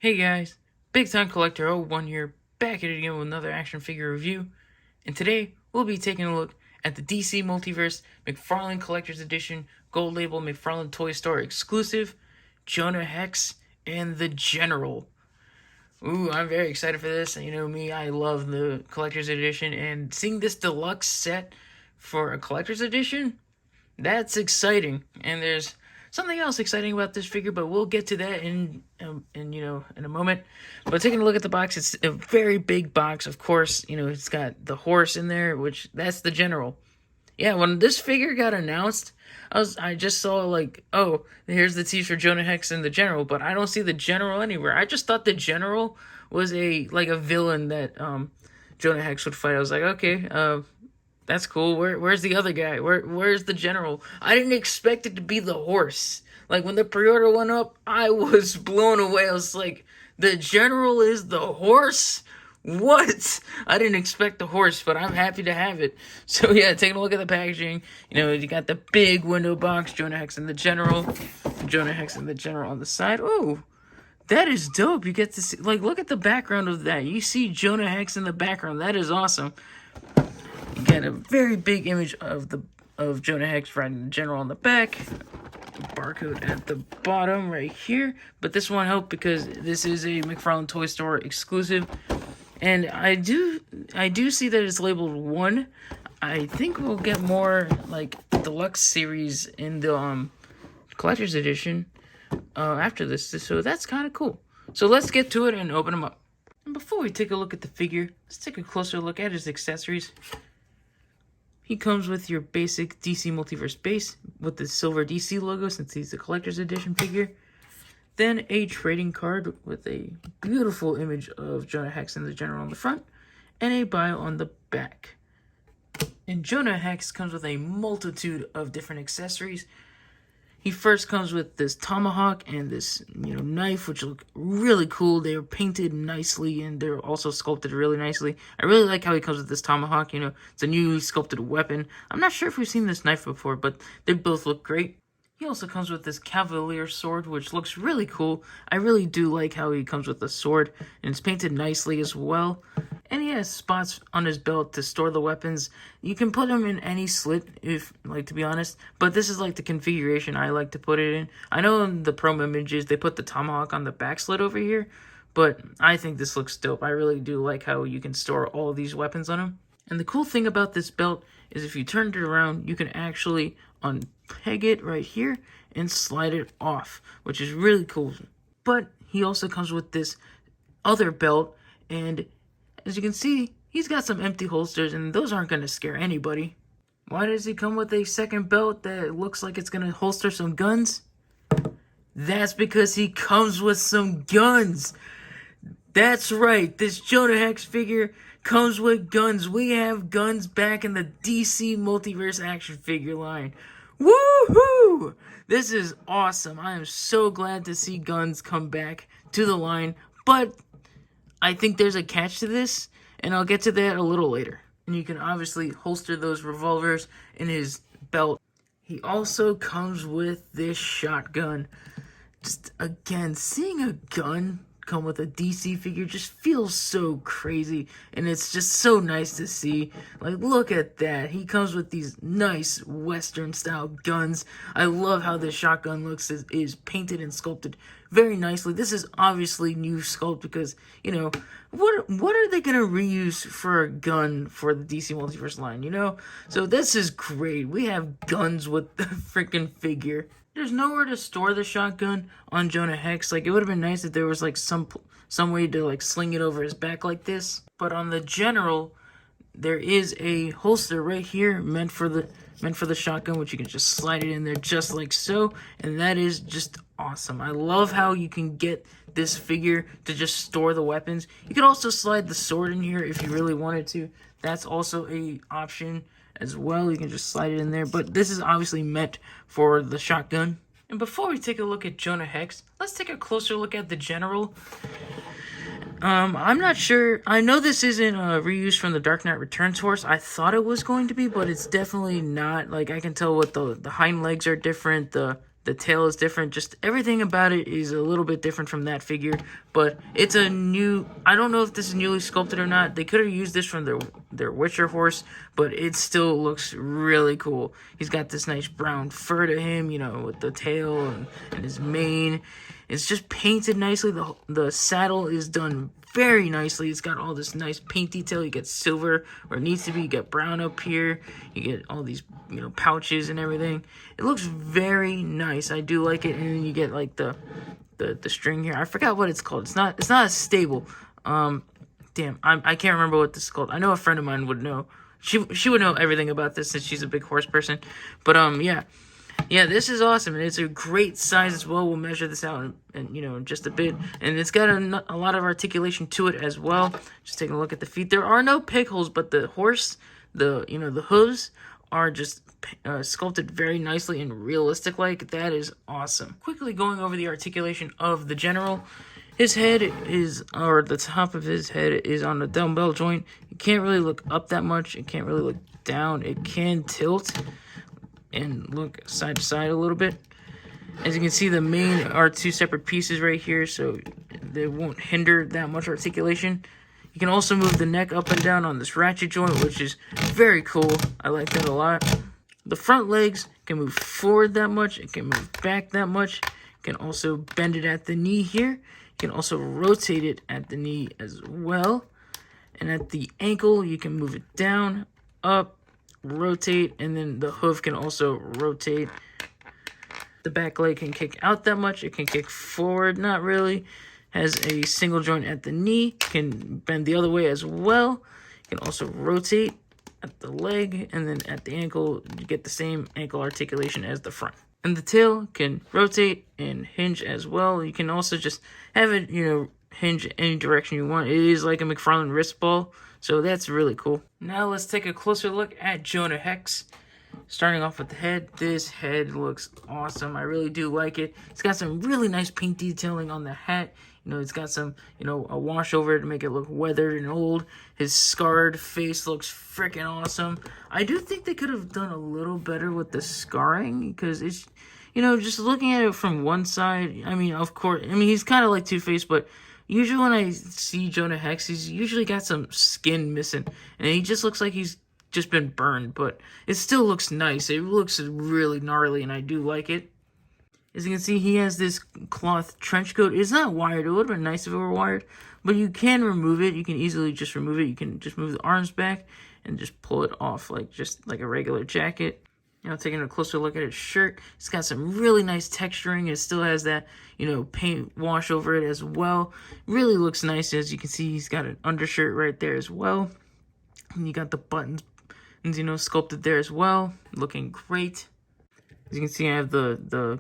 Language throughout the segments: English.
Hey guys, Big Time Collector 01 here, back at it again with another action figure review. And today, we'll be taking a look at the DC Multiverse McFarlane Collector's Edition Gold Label McFarlane Toy Store exclusive, Jonah Hex, and the General. Ooh, I'm very excited for this. You know me, I love the Collector's Edition, and seeing this deluxe set for a Collector's Edition, that's exciting. And there's something else exciting about this figure, but we'll get to that in a moment. But taking a look at the box, it's a very big box. Of course, it's got the horse in there, which that's the General. Yeah, when this figure got announced, I just saw like, oh, here's the tease for Jonah Hex and the General, but I don't see the General anywhere. I just thought the General was a villain that Jonah Hex would fight. I was like, okay, that's cool. Where's the other guy? Where's the General? I didn't expect it to be the horse. Like when the pre-order went up, I was blown away. I was like, the General is the horse? What? I didn't expect the horse, but I'm happy to have it. So yeah, taking a look at the packaging. You got the big window box, Jonah Hex and the General. Jonah Hex and the General on the side. Oh, that is dope. You get to see, look at the background of that. You see Jonah Hex in the background. That is awesome. You get a very big image of Jonah Hex riding the General on the back. Barcode at the bottom right here. But this won't help because this is a McFarlane Toy Store exclusive. And I do see that it's labeled 1. I think we'll get more like deluxe series in the collector's edition after this. So that's kind of cool. So let's get to it and open them up. And before we take a look at the figure, let's take a closer look at his accessories. He comes with your basic DC Multiverse base with the silver DC logo since he's a collector's edition figure. Then a trading card with a beautiful image of Jonah Hex and the General on the front, and a bio on the back. And Jonah Hex comes with a multitude of different accessories. He first comes with this tomahawk and this knife, which look really cool. They are painted nicely and they're also sculpted really nicely. I really like how he comes with this tomahawk. It's a newly sculpted weapon. I'm not sure if we've seen this knife before, but they both look great. He also comes with this Cavalier sword, which looks really cool. I really do like how he comes with the sword, and it's painted nicely as well. And he has spots on his belt to store the weapons. You can put them in any slit, to be honest, but this is like the configuration I like to put it in. I know in the promo images, they put the tomahawk on the back slit over here, but I think this looks dope. I really do like how you can store all of these weapons on him. And the cool thing about this belt is if you turned it around, you can actually unpeg it right here and slide it off, which is really cool. But he also comes with this other belt, and as you can see, he's got some empty holsters, and those aren't going to scare anybody. Why does he come with a second belt that looks like it's going to holster some guns? That's because he comes with some guns. That's right, this Jonah Hex figure comes with guns. We have guns back in the DC Multiverse action figure line. Woohoo! This is awesome. I am so glad to see guns come back to the line, but I think there's a catch to this, and I'll get to that a little later. And you can obviously holster those revolvers in his belt. He also comes with this shotgun. Just, again, seeing a gun come with a DC figure just feels so crazy, and it's just so nice to see. Look at that. He comes with these nice Western style guns. I love how this shotgun looks. Is painted and sculpted very nicely. This is obviously new sculpt because, what are they going to reuse for a gun for the DC Multiverse line, So this is great. We have guns with the freaking figure. There's nowhere to store the shotgun on Jonah Hex. It would have been nice if there was some way to sling it over his back like this. But on the General, there is a holster right here meant for the shotgun, which you can just slide it in there just like so, and that is just awesome. I love how you can get this figure to just store the weapons. You can also slide the sword in here if you really wanted to. That's also a option as well. You can just slide it in there, but this is obviously meant for the shotgun. And before we take a look at Jonah Hex, let's take a closer look at the General. I'm not sure. I know this isn't a reuse from the Dark Knight Returns horse. I thought it was going to be, but it's definitely not. I can tell what the hind legs are different. The The tail is different. Just everything about it is a little bit different from that figure. But it's a new... I don't know if this is newly sculpted or not. They could have used this from their Witcher horse, but it still looks really cool. He's got this nice brown fur to him, you know, with the tail and his mane. It's just painted nicely. The saddle is done very nicely. It's got all this nice paint detail. You get silver where it needs to be. You get brown up here. You get all these, you know, pouches and everything. It looks very nice. I do like it. And then you get like the string here. I forgot what it's called. It's not a stable. Damn, I can't remember what this is called. I know a friend of mine would know. She would know everything about this since she's a big horse person. But yeah. Yeah, this is awesome, and it's a great size as well. We'll measure this out in you know, in just a bit. And it's got a lot of articulation to it as well. Just taking a look at the feet. There are no peg holes, but the horse, the hooves are just sculpted very nicely and realistic like. That is awesome. Quickly going over the articulation of the general. His head is, or the top of his head is on the dumbbell joint. You can't really look up that much. It can't really look down. It can tilt and look side to side a little bit. As you can see, the mane are two separate pieces right here, so they won't hinder that much articulation. You can also move the neck up and down on this ratchet joint, which is very cool. I like that a lot. The front legs can move forward that much. It can move back that much. You can also bend it at the knee here. You can also rotate it at the knee as well. And at the ankle, you can move it down, up, rotate, and then the hoof can also rotate. The back leg can kick out that much. It can kick forward, not really. Has a single joint at the knee. Can bend the other way as well. Can also rotate at the leg, and then at the ankle, you get the same ankle articulation as the front. And the tail can rotate and hinge as well. You can also just have it, you know, hinge any direction you want. It is like a McFarlane wrist ball. So that's really cool. Now let's take a closer look at Jonah Hex. Starting off with the head. This head looks awesome. I really do like it. It's got some really nice paint detailing on the hat. You know, it's got some, you know, a wash over it to make it look weathered and old. His scarred face looks freaking awesome. I do think they could have done a little better with the scarring because it's, you know, just looking at it from one side. I mean, of course, I mean, he's kind of like Two-Face, but usually when I see Jonah Hex, he's usually got some skin missing. And he just looks like he's just been burned. But it still looks nice. It looks really gnarly, and I do like it. As you can see, he has this cloth trench coat. It's not wired. It would have been nice if it were wired. But you can remove it. You can easily just remove it. You can just move the arms back and just pull it off just like a regular jacket. You know, taking a closer look at his shirt, it's got some really nice texturing. It still has that, you know, paint wash over it as well. Really looks nice. As you can see, he's got an undershirt right there as well. And you got the buttons, you know, sculpted there as well. Looking great. As you can see, I have the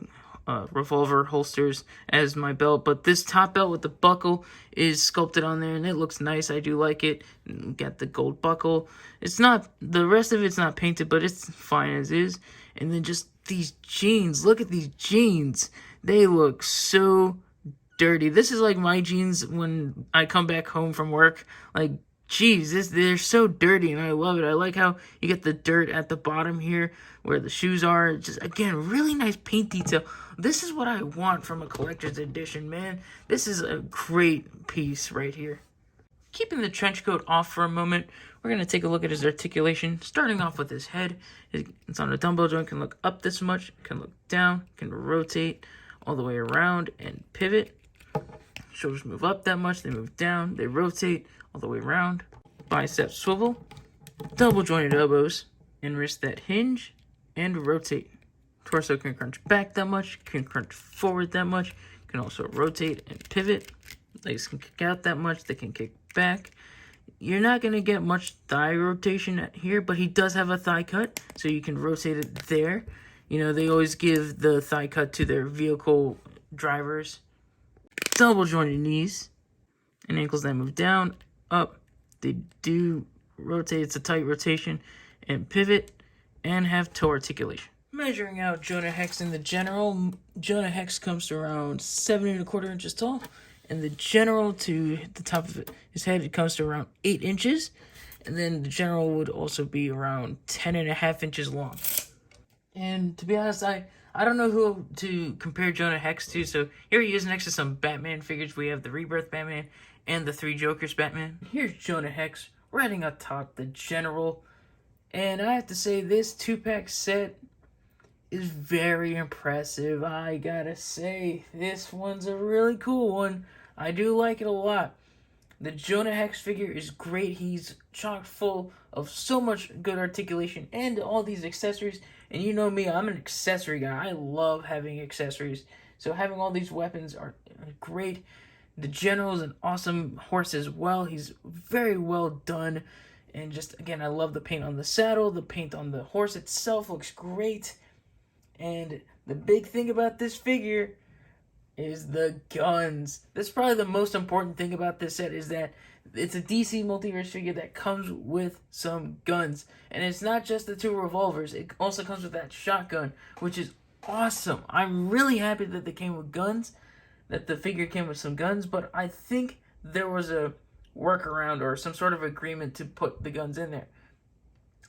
revolver holsters as my belt, but this top belt with the buckle is sculpted on there, and it looks nice. I do like it. Got the gold buckle. It's not, the rest of it's not painted, but it's fine as is. And then just these jeans. Look at these jeans. They look so dirty. This is like my jeans when I come back home from work. Like, geez, they're so dirty, and I love it. I like how you get the dirt at the bottom here where the shoes are. Just, again, really nice paint detail. This is what I want from a collector's edition, man. This is a great piece right here. Keeping the trench coat off for a moment, we're going to take a look at his articulation. Starting off with his head. It's on a dumbbell joint. Can look up this much. Can look down. Can rotate all the way around and pivot. Shoulders move up that much. They move down. They rotate all the way around. Biceps swivel. Double jointed elbows. And wrists that hinge and rotate. Torso can crunch back that much. Can crunch forward that much. Can also rotate and pivot. Legs can kick out that much. They can kick back. You're not going to get much thigh rotation here, but he does have a thigh cut, so you can rotate it there. You know, they always give the thigh cut to their vehicle drivers. Double jointed knees and ankles that move down, up. They do rotate. It's a tight rotation and pivot and have toe articulation. Measuring out Jonah Hex in the general, Jonah Hex comes to around 7¼ inches tall. And the general to the top of his head, it comes to around 8 inches. And then the general would also be around 10½ inches long. And to be honest, I I don't know who to compare Jonah Hex to, so here he is next to some Batman figures. We have the Rebirth Batman and the Three Jokers Batman. Here's Jonah Hex riding atop the General. And I have to say, this 2-pack set is very impressive. I gotta say, this one's a really cool one. I do like it a lot. The Jonah Hex figure is great. He's chock full of so much good articulation and all these accessories. And you know me, I'm an accessory guy. I love having accessories. So having all these weapons are great. The General is an awesome horse as well. He's very well done. And just, again, I love the paint on the saddle. The paint on the horse itself looks great. And the big thing about this figure is the guns. That's probably the most important thing about this set, is that it's a DC Multiverse figure that comes with some guns. And it's not just the 2 revolvers. It also comes with that shotgun, which is awesome. I'm really happy that they came with guns, that the figure came with some guns, but I think there was a workaround or some sort of agreement to put the guns in there.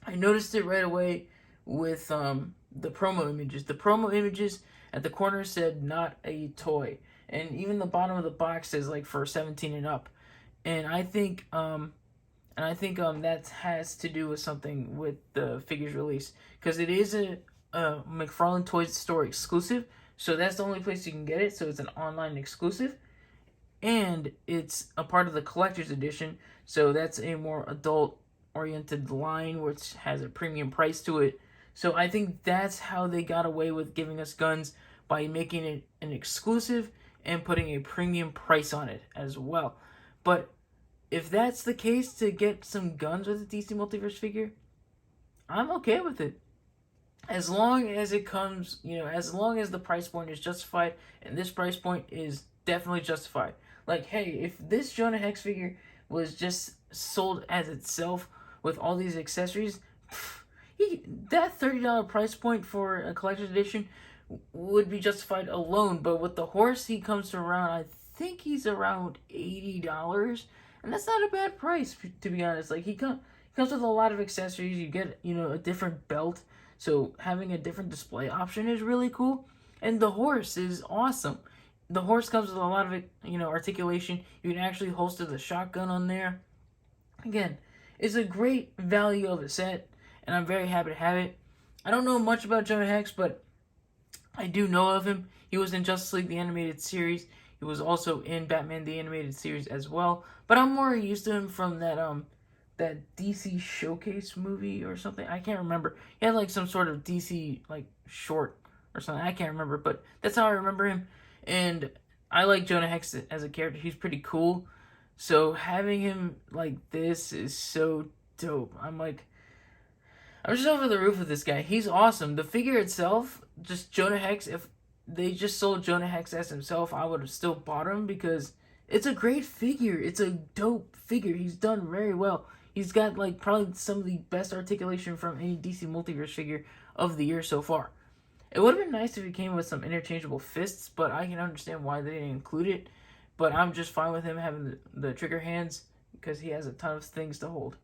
I noticed it right away with the promo images. The promo images at the corner said "not a toy," and even the bottom of the box says like for 17 and up. And I think that has to do with something with the figure's release, because it is a McFarlane Toys store exclusive. So that's the only place you can get it. So it's an online exclusive. And it's a part of the collector's edition, so that's a more adult-oriented line, which has a premium price to it. So I think that's how they got away with giving us guns, by making it an exclusive and putting a premium price on it as well. But if that's the case, to get some guns with a DC Multiverse figure, I'm okay with it. As long as it comes, as long as the price point is justified, and this price point is definitely justified. Like, hey, if this Jonah Hex figure was just sold as itself with all these accessories, that $30 price point for a collector's edition would be justified alone. But with the horse, he comes to around, I think he's around $80, and that's not a bad price, to be honest. Like, he comes with a lot of accessories. You get, a different belt, so having a different display option is really cool. And the horse is awesome. The horse comes with a lot of, articulation. You can actually holster the shotgun on there. Again, it's a great value of a set, and I'm very happy to have it. I don't know much about Jonah Hex, but I do know of him. He was in Justice League the Animated Series. He was also in Batman the Animated Series as well. But I'm more used to him from that DC Showcase movie or something. I can't remember. He had like some sort of DC like short or something. I can't remember, but that's how I remember him. And I like Jonah Hex as a character. He's pretty cool. So having him like this is so dope. I'm just over the roof with this guy. He's awesome. The figure itself, just Jonah Hex, if they just sold Jonah Hex as himself, I would have still bought him, because it's a great figure. It's a dope figure. He's done very well. He's got like probably some of the best articulation from any DC Multiverse figure of the year so far. It would have been nice if he came with some interchangeable fists, but I can understand why they didn't include it. But I'm just fine with him having the trigger hands, because he has a ton of things to hold.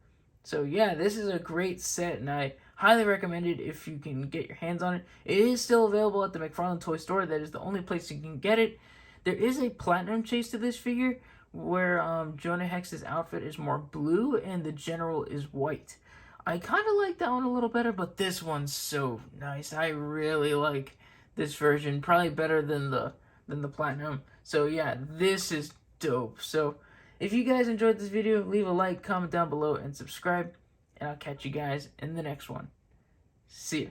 So yeah, this is a great set, and I highly recommend it if you can get your hands on it. It is still available at the McFarlane Toy Store. That is the only place you can get it. There is a platinum chase to this figure, where Jonah Hex's outfit is more blue and the General is white. I kind of like that one a little better, but this one's so nice. I really like this version, probably better than the platinum. So yeah, this is dope. So if you guys enjoyed this video, leave a like, comment down below, and subscribe. And I'll catch you guys in the next one. See ya.